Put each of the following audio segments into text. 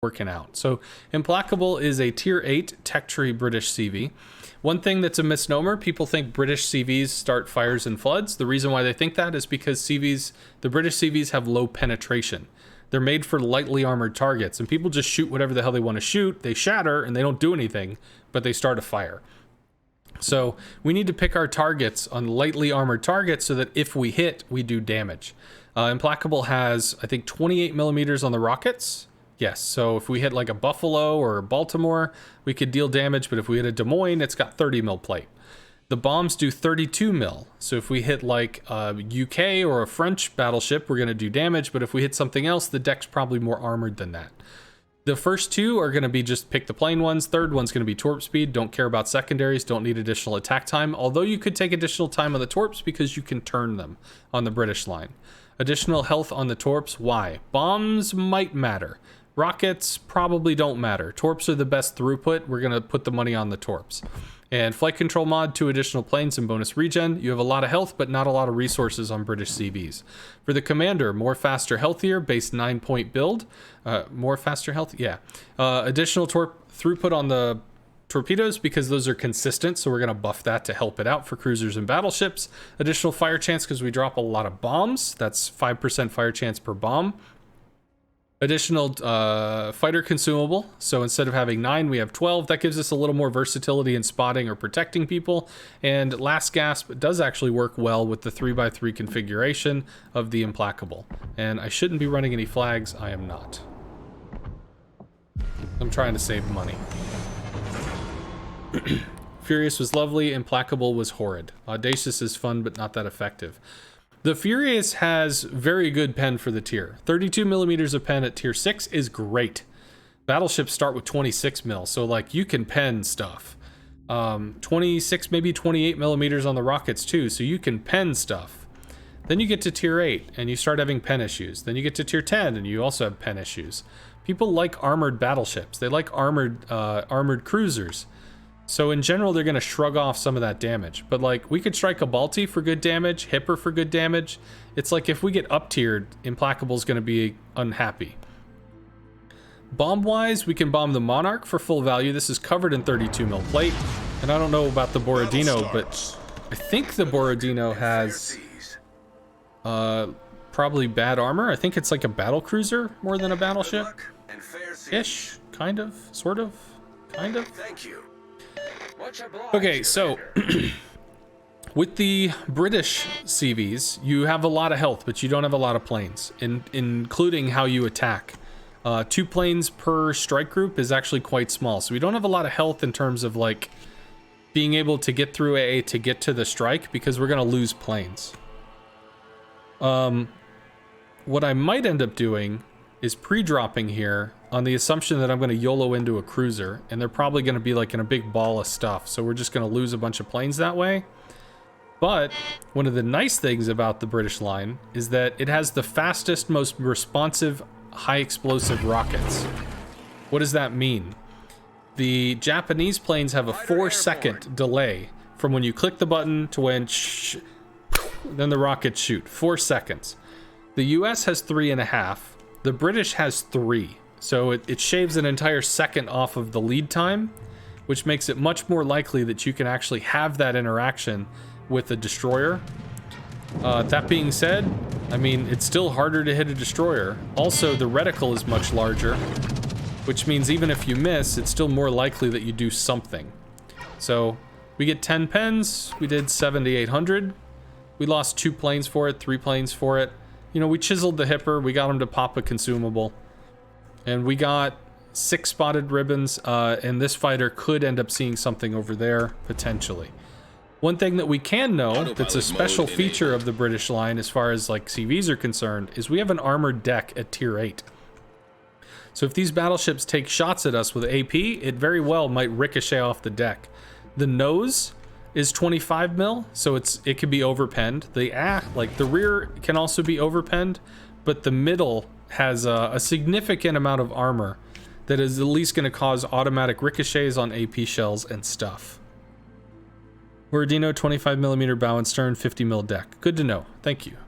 working out. So Implacable is a tier 8 tech tree British CV. One thing that's a misnomer, people think British CVs start fires and floods. The reason why they think that is because the British CVs have low penetration. They're made for lightly armored targets, and people just shoot whatever the hell they want to shoot. They shatter and they don't do anything, but they start a fire. So we need to pick our targets on lightly armored targets so that if we hit, we do damage. Implacable has, I think, 28 millimeters on the rockets. Yes, so if we hit like a Buffalo or a Baltimore, we could deal damage, but if we hit a Des Moines, it's got 30 mil plate. The bombs do 32 mil, so if we hit like a UK or a French battleship, we're going to do damage, but if we hit something else, the deck's probably more armored than that. The first two are going to be just pick the plain ones. Third one's going to be torp speed. Don't care about secondaries. Don't need additional attack time. Although you could take additional time on the torps because you can turn them on the British line. Additional health on the torps. Why? Bombs might matter. Rockets probably don't matter. Torps are the best throughput. We're going to put the money on the torps. And flight control mod, 2 additional planes and bonus regen. You have a lot of health, but not a lot of resources on British CVs. For the commander, more faster, healthier, base 9-point build. More faster, health, yeah. Additional throughput on the torpedoes because those are consistent, so we're going to buff that to help it out for cruisers and battleships. Additional fire chance because we drop a lot of bombs. That's 5% fire chance per bomb. Additional fighter consumable, so instead of having 9 we have 12. That gives us a little more versatility in spotting or protecting people. And last gasp does actually work well with the 3x3 configuration of the Implacable. And I shouldn't be running any flags. I am not. I'm trying to save money. Furious was lovely, Implacable was horrid. Audacious is fun but not that effective. The Furious has very good pen for the tier. 32 millimeters of pen at tier 6 is great. Battleships start with 26 mil, so like you can pen stuff. 26, maybe 28 millimeters on the rockets too, so you can pen stuff. Then you get to tier 8 and you start having pen issues. Then you get to tier 10 and you also have pen issues. People like armored battleships. They like armored cruisers. So in general, they're going to shrug off some of that damage. But like, we could strike a Balti for good damage, Hipper for good damage. It's like if we get up-tiered, Implacable's going to be unhappy. Bomb-wise, we can bomb the Monarch for full value. This is covered in 32 mil plate. And I don't know about the Borodino, but I think the Borodino has probably bad armor. I think it's like a battle cruiser more than a battleship. Ish, kind of, sort of, kind of. Thank you. Okay, so with the British CVs, you have a lot of health, but you don't have a lot of planes, including how you attack. 2 planes per strike group is actually quite small, so we don't have a lot of health in terms of like being able to get through AA to get to the strike because we're going to lose planes. What I might end up doing is pre-dropping here on the assumption that I'm going to YOLO into a cruiser, and they're probably going to be like in a big ball of stuff, so we're just going to lose a bunch of planes that way. But one of the nice things about the British line is that it has the fastest, most responsive, high explosive rockets. What does that mean? The Japanese planes have a 4-second delay from when you click the button to when then the rockets shoot. 4 seconds. The US has 3.5. The British has 3. So it shaves an entire second off of the lead time, which makes it much more likely that you can actually have that interaction with a destroyer. That being said, I mean, it's still harder to hit a destroyer. Also, the reticle is much larger, which means even if you miss, it's still more likely that you do something. So we get 10 pens. We did 7,800. We lost 2 planes for it, 3 planes for it. You know, we chiseled the Hipper. We got him to pop a consumable. And we got 6 spotted ribbons, and this fighter could end up seeing something over there, potentially. One thing that we can know that's a special feature of the British line as far as like CVs are concerned is we have an armored deck at tier 8. So if these battleships take shots at us with AP, it very well might ricochet off the deck. The nose is 25 mil, so it could be overpenned. The rear can also be overpenned, but the middle has a significant amount of armor that is at least going to cause automatic ricochets on AP shells and stuff. Borodino, 25 millimeter bow and stern, 50 mil deck. Good to know. Thank you.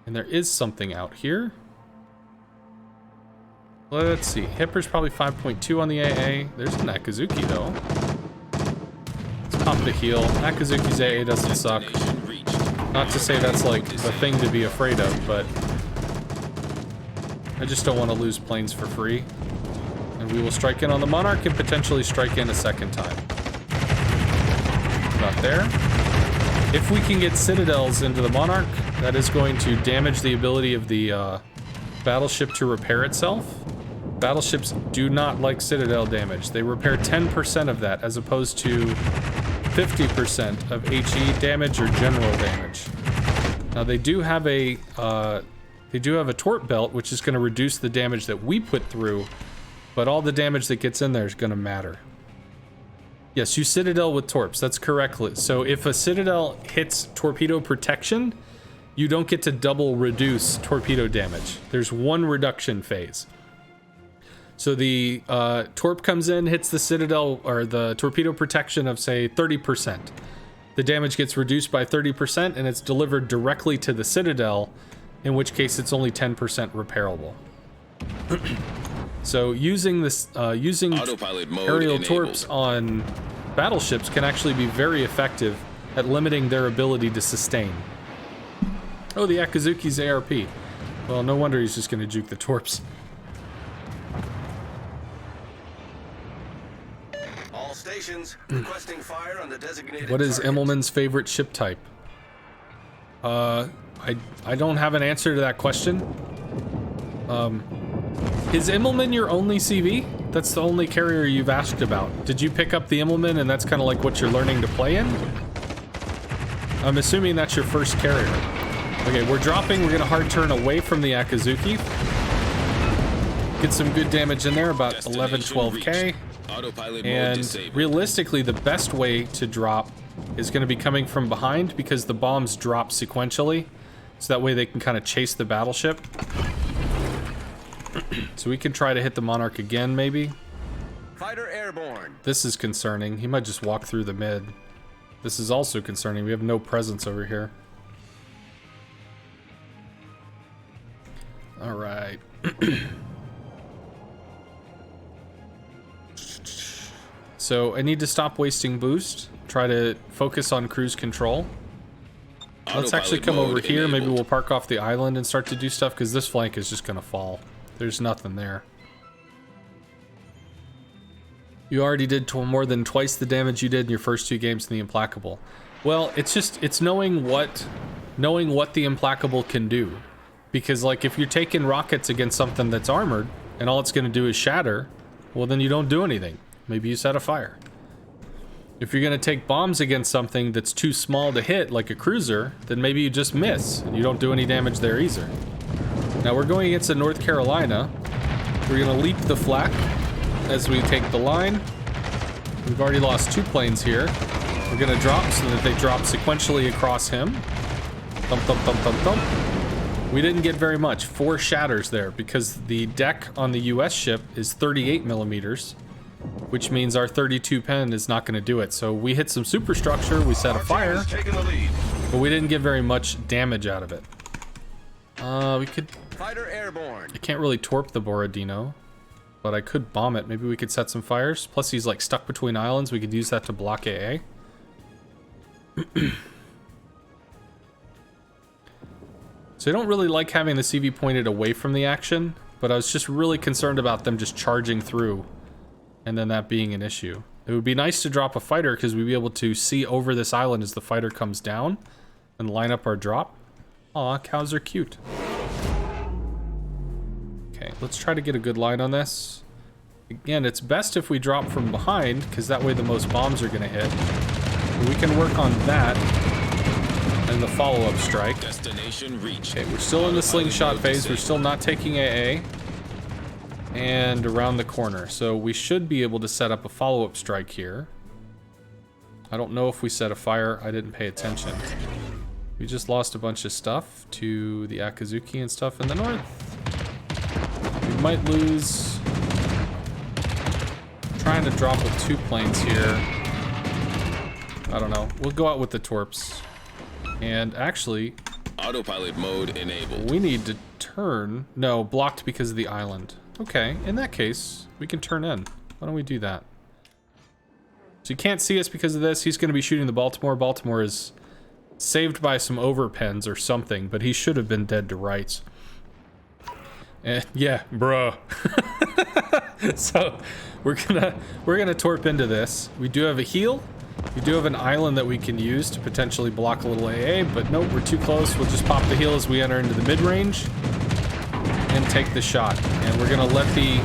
And there is something out here. Let's see. Hipper's probably 5.2 on the AA. There's an Akazuki, though. Let's pop the heal. Akazuki's AA doesn't suck. Not to say that's, like, the thing to be afraid of, but I just don't want to lose planes for free. And we will strike in on the Monarch and potentially strike in a second time. Not there. If we can get Citadels into the Monarch, that is going to damage the ability of the battleship to repair itself. Battleships do not like Citadel damage. They repair 10% of that as opposed to 50% of HE damage or general damage. Now they do have a torp belt, which is going to reduce the damage that we put through, but all the damage that gets in there is going to matter. Yes, use Citadel with torps. That's correct. So if a Citadel hits torpedo protection, you don't get to double reduce torpedo damage. There's one reduction phase. So the torp comes in, hits the Citadel or the torpedo protection of, say, 30%. The damage gets reduced by 30% and it's delivered directly to the Citadel, in which case it's only 10% repairable. So using this, using aerial torps on battleships can actually be very effective at limiting their ability to sustain. Oh, the Akazuki's ARP. Well, no wonder he's just going to juke the torps. All stations requesting fire on the designated What is target. Immelman's favorite ship type? I don't have an answer to that question. Is Immelman your only CV? That's the only carrier you've asked about. Did you pick up the Immelman and that's kind of like what you're learning to play in? I'm assuming that's your first carrier. Okay, we're dropping. We're going to hard turn away from the Akazuki. Get some good damage in there, about 11, 12k. And realistically, the best way to drop is going to be coming from behind because the bombs drop sequentially. So that way they can kind of chase the battleship. So we can try to hit the Monarch again, maybe. Fighter airborne. This is concerning. He might just walk through the mid. This is also concerning. We have no presence over here. All right. So I need to stop wasting boost. Try to focus on cruise control. Let's actually come over here. Maybe we'll park off the island and start to do stuff because this flank is just going to fall. There's nothing there. You already did more than twice the damage you did in your first 2 games in the Implacable. Well, it's knowing what the Implacable can do. Because like if you're taking rockets against something that's armored and all it's going to do is shatter, well then you don't do anything. Maybe you set a fire. If you're going to take bombs against something that's too small to hit, like a cruiser, then maybe you just miss and you don't do any damage there either. Now we're going against a North Carolina. We're going to leap the flak as we take the line. We've already lost 2 planes here. We're going to drop so that they drop sequentially across him. Thump, thump, thump, thump, thump. We didn't get very much. 4 shatters there because the deck on the US ship is 38 millimeters, which means our 32 pen is not going to do it. So we hit some superstructure, we set a fire, but we didn't get very much damage out of it. We could... Fighter airborne. I can't really torp the Borodino, but I could bomb it. Maybe we could set some fires. Plus he's like stuck between islands. We could use that to block AA. So I don't really like having the CV pointed away from the action, but I was just really concerned about them just charging through and then that being an issue. It would be nice to drop a fighter because we'd be able to see over this island as the fighter comes down and line up our drop. Aw, cows are cute. Okay, let's try to get a good line on this. Again, it's best if we drop from behind because that way the most bombs are going to hit. But we can work on that and the follow-up strike. Destination reached. Okay, we're still in the slingshot phase. We're still not taking AA. And around the corner. So we should be able to set up a follow-up strike here. I don't know if we set a fire. I didn't pay attention. We just lost a bunch of stuff to the Akazuki and stuff in the north. We might lose... trying to drop with 2 planes here. I don't know. We'll go out with the torps. And actually... Autopilot mode enabled. we need to turn... no, blocked because of the island. Okay, in that case, we can turn in. Why don't we do that? So you can't see us because of this. He's going to be shooting the Baltimore. Baltimore is saved by some overpens or something, but he should have been dead to rights. Yeah, bro. So we're gonna torp into this. We do have a heal. We do have an island that we can use to potentially block a little AA, but nope, we're too close. We'll just pop the heal as we enter into the mid-range and take the shot. And we're gonna let the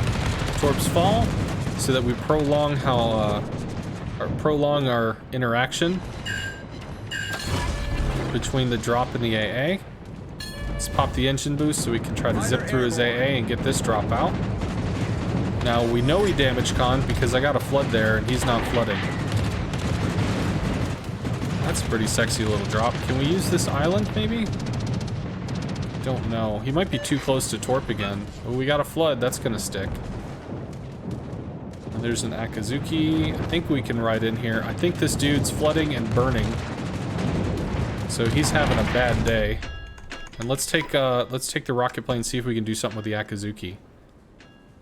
torps fall so that we prolong our interaction between the drop and the AA. Let's pop the engine boost so we can try to zip through his AA and get this drop out. Now we know he damaged Khan because I got a flood there and he's not flooding. That's a pretty sexy little drop. Can we use this island maybe? Don't know. He might be too close to torp again. Oh, we got a flood. That's gonna stick. And there's an Akazuki. I think we can ride in here. I think this dude's flooding and burning. So he's having a bad day. And let's take the rocket plane, see if we can do something with the Akazuki.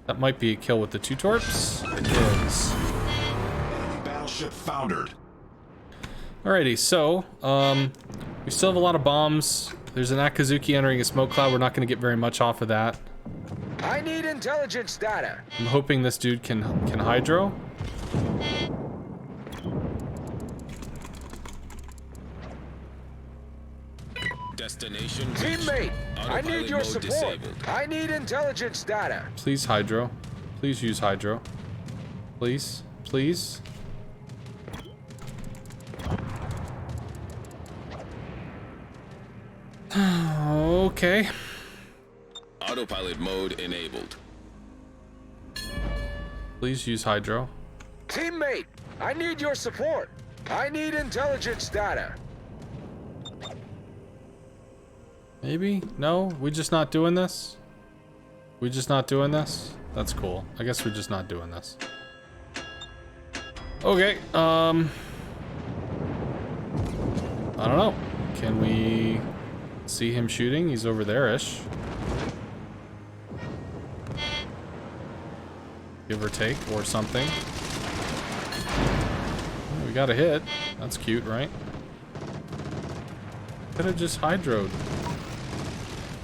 That might be a kill with the 2 torps. It is. Battleship foundered. Alrighty, so we still have a lot of bombs. There's an Akazuki entering a smoke cloud. We're not going to get very much off of that. I need intelligence data. I'm hoping this dude can hydro. Destination Teammate, I need your support. Disabled. I need intelligence data. Please hydro. Please use hydro. Please. Please. Okay. Autopilot mode enabled. Please use hydro. Teammate, I need your support. I need intelligence data. Maybe? No? We just not doing this? We just not doing this? That's cool. I guess we're just not doing this. Okay, I don't know. Can we see him shooting? He's over there-ish. Give or take, or something. Oh, we got a hit. That's cute, right? Could have just hydroed.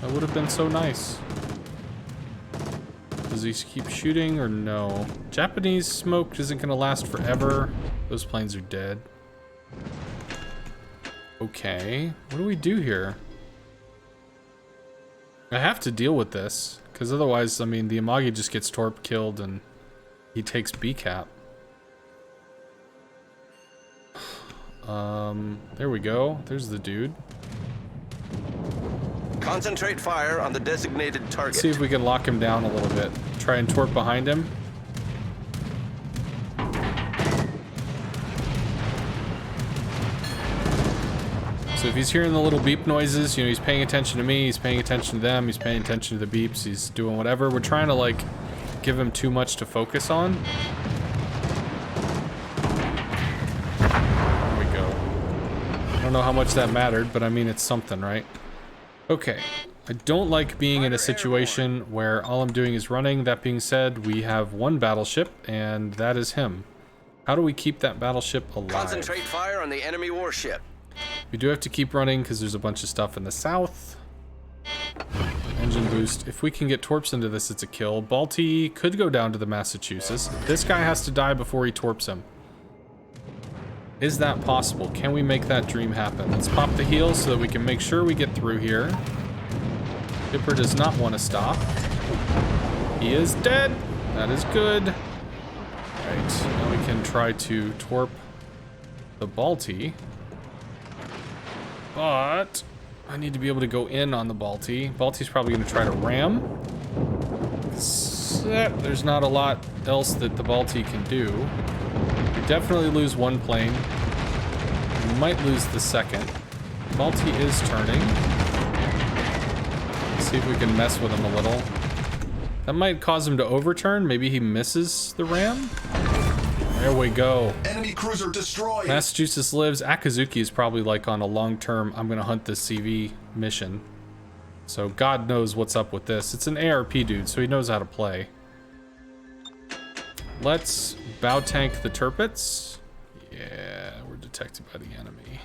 That would have been so nice. Does he keep shooting or no? Japanese smoke isn't gonna last forever. Those planes are dead. Okay, what do we do here? I have to deal with this, because otherwise, I mean, the Amagi just gets torp killed and he takes B cap. There we go. There's the dude. Concentrate fire on the designated target. Let's see if we can lock him down a little bit. Try and torp behind him. So if he's hearing the little beep noises, you know, he's paying attention to me, he's paying attention to them, he's paying attention to the beeps, he's doing whatever. We're trying to, like, give him too much to focus on. There we go. I don't know how much that mattered, but I mean, it's something, right? Okay. I don't like being in a situation where all I'm doing is running. That being said, we have one battleship, and that is him. How do we keep that battleship alive? Concentrate fire on the enemy warship. We do have to keep running because there's a bunch of stuff in the south. Engine boost. If we can get torps into this, it's a kill. Balti could go down to the Massachusetts. This guy has to die before he torps him. Is that possible? Can we make that dream happen? Let's pop the heal so that we can make sure we get through here. Dipper does not want to stop. He is dead. That is good. Right, now we can try to torp the Balti. But I need to be able to go in on the Balti. Balti's probably going to try to ram. There's not a lot else that the Balti can do. We definitely lose one plane. We might lose the second. Balti is turning. Let's see if we can mess with him a little. That might cause him to overturn. Maybe he misses the ram. There we go. Enemy cruiser destroyed. Massachusetts lives. Akazuki is probably like on a long-term, I'm gonna hunt this CV mission. So God knows what's up with this. It's an ARP dude, so he knows how to play. let's bow tank the turpets. Yeah, we're detected by the enemy.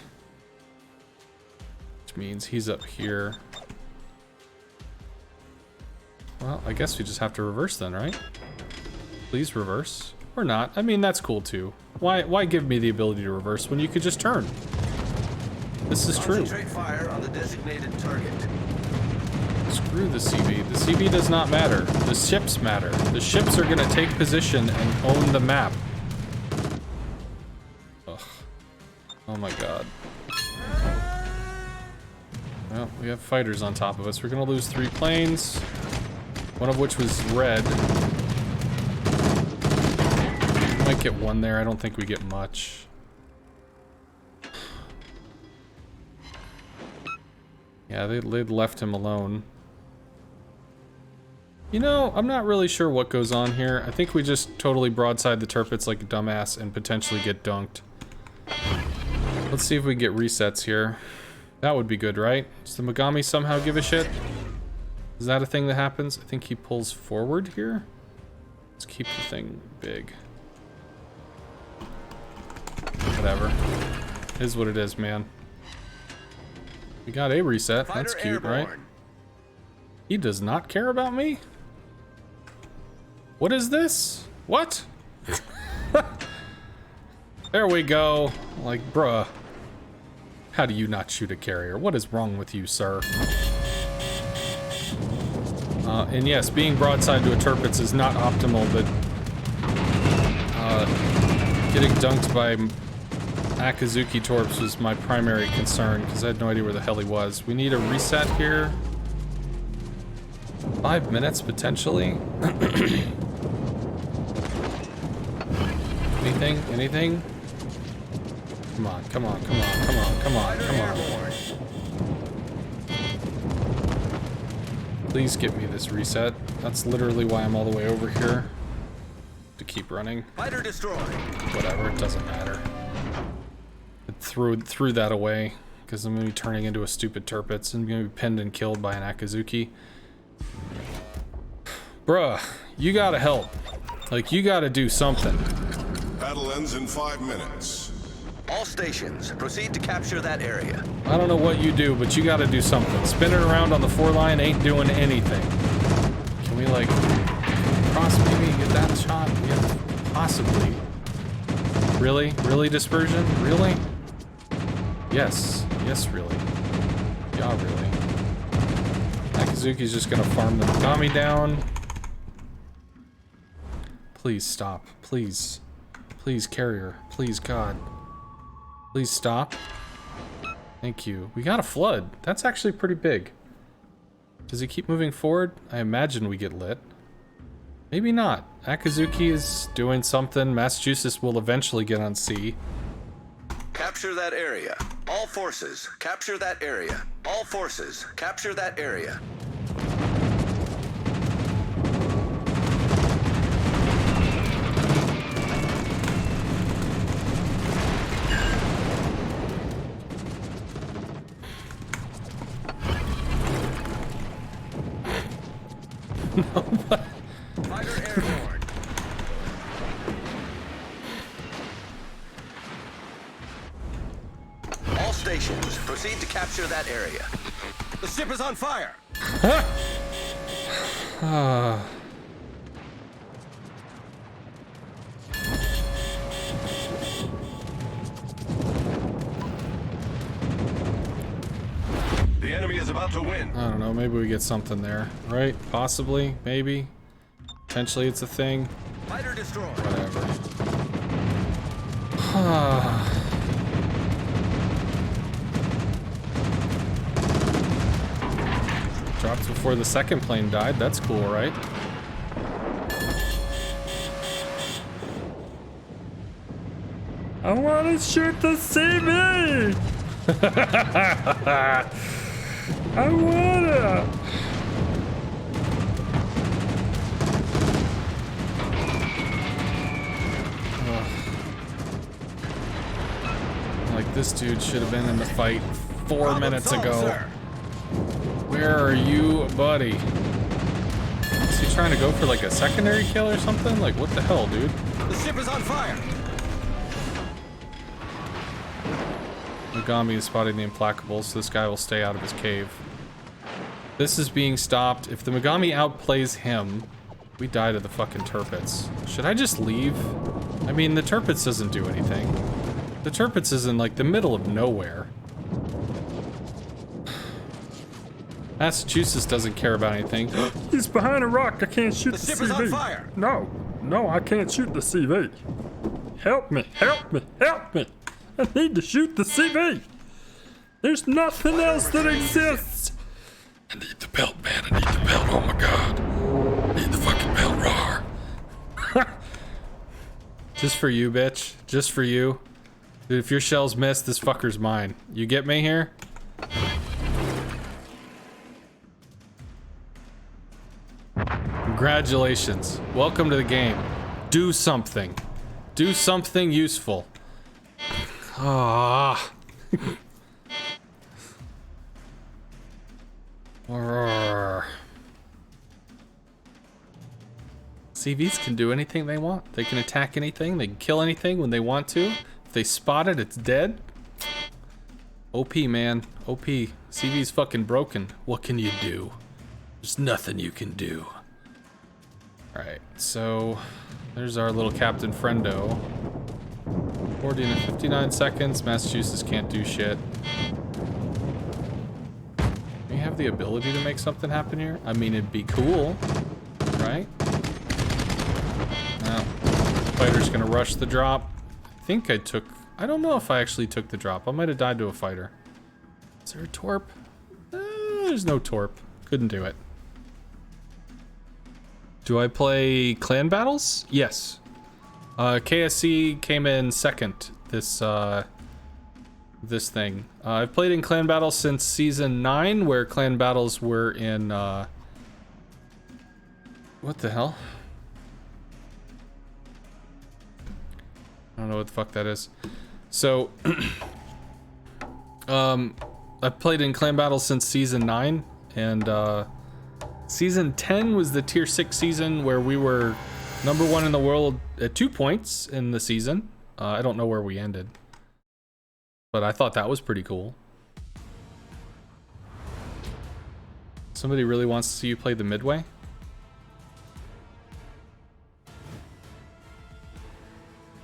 Which means he's up here. Well, I guess we just have to reverse then, right? Please reverse. Or not. I mean, that's cool too. Why give me the ability to reverse when you could just turn? This is true. Concentrate fire on the designated target. Screw the CV. The CV does not matter. The ships matter. The ships are gonna take position and own the map. Ugh. Oh my god. Well, we have fighters on top of us. We're gonna lose 3 planes. One of which was red. We might get 1 there. I don't think we get much. Yeah, they left him alone. You know, I'm not really sure what goes on here. I think we just totally broadside the turpets like a dumbass and potentially get dunked. Let's see if we get resets here. That would be good, right? Does the Megami somehow give a shit? Is that a thing that happens? I think he pulls forward here. Let's keep the thing big. Whatever. Is what it is, man. We got a reset. That's cute, right? He does not care about me? What is this? What? There we go. Like, bruh. How do you not shoot a carrier? What is wrong with you, sir? And yes, being broadside to a turpets is not optimal, but getting dunked by Akazuki Torps was my primary concern because I had no idea where the hell he was. We need a reset here. 5 minutes potentially. Anything? Anything? Come on, come on, come on, come on, come on, come on. Please give me this reset. That's literally why I'm all the way over here. To keep running. Fighter destroyed. Whatever, it doesn't matter. It threw that away because I'm gonna be turning into a stupid turpets and gonna be pinned and killed by an Akazuki. Bruh, you gotta help. Like, you gotta do something. Battle ends in 5 minutes. All stations, proceed to capture that area. I don't know what you do, but you gotta do something. Spinning around on the 4 line ain't doing anything. Can we, like, cross maybe get that shot? Yeah, possibly. Really? Really, dispersion? Really? Yes. Yes, really. Yeah, really. Akazuki's just gonna farm the Megami down. Please stop. Please. Please, carrier. Please, God. Please stop. Thank you. We got a flood. That's actually pretty big. Does he keep moving forward? I imagine we get lit. Maybe not. Akazuki is doing something. Massachusetts will eventually get on sea. Capture that area. All forces, capture that area. All forces, capture that area. Fighter airborne. All stations, proceed to capture that area. The ship is on fire. The enemy is about to win. I don't know, maybe we get something there, right? Possibly, maybe. Potentially it's a thing. Fighter destroyed. Whatever. Dropped before the second plane died. That's cool, right? I want to shoot the CV! I wanna! Like, this dude should have been in the fight 4 minutes ago. Where are you, buddy? Is he trying to go for like a secondary kill or something? Like, what the hell, dude? The ship is on fire. Megami is spotting the Implacable, so this guy will stay out of his cave. This is being stopped. If the Megami outplays him, we die to the fucking Turpits. Should I just leave? I mean, the Turpits doesn't do anything. The Turpits is in like the middle of nowhere. Massachusetts doesn't care about anything. He's behind a rock. I can't shoot the The ship CV. is on fire. No, I can't shoot the CV. Help me, help me, help me. I need to shoot the CV. There's nothing else that exists. I need the belt, man. I need the belt. Oh my god. I need the fucking belt. Roar. Just for you, bitch. Just for you. Dude, if your shell's missed, this fucker's mine. You get me here? Congratulations. Welcome to the game. Do something. Do something useful. Ah. CVs can do anything they want. They can attack anything. They can kill anything when they want to. If they spot it, it's dead. OP, man. OP. CV's fucking broken. What can you do? There's nothing you can do. Alright, so there's our little Captain Friendo. 40 to 59 seconds. Massachusetts can't do shit. Do you have the ability to make something happen here? I mean, it'd be cool, right? No. Fighter's gonna rush the drop. I think I don't know if I actually took the drop. I might have died to a fighter. Is there a torp? There's no torp. Couldn't do it. Do I play clan battles? Yes. KSC came in second this thing. I've played in clan battles since season 9, where clan battles were in what the hell? I don't know what the fuck that is. So I've played in clan battles since season 9, and season 10 was the tier 6 season where we were #1 in the world at 2 points in the season. I don't know where we ended, but I thought that was pretty cool. Somebody really wants to see you play the midway?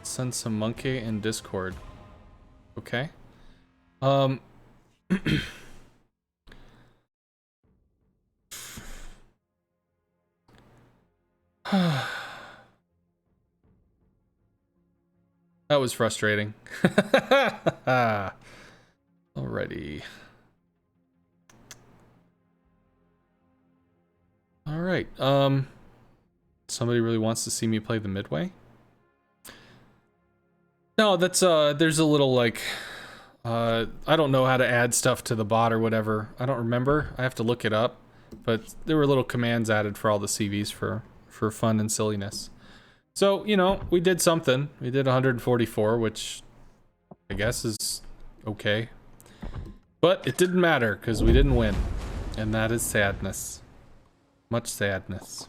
Send some monkey in Discord. Okay. That was frustrating. Alrighty. Alright, somebody really wants to see me play the midway? No, that's, there's a little, like, I don't know how to add stuff to the bot or whatever. I don't remember. I have to look it up. But there were little commands added for all the CVs for fun and silliness. So, you know, we did something. We did 144, which I guess is okay. But it didn't matter, because we didn't win. And that is sadness. Much sadness.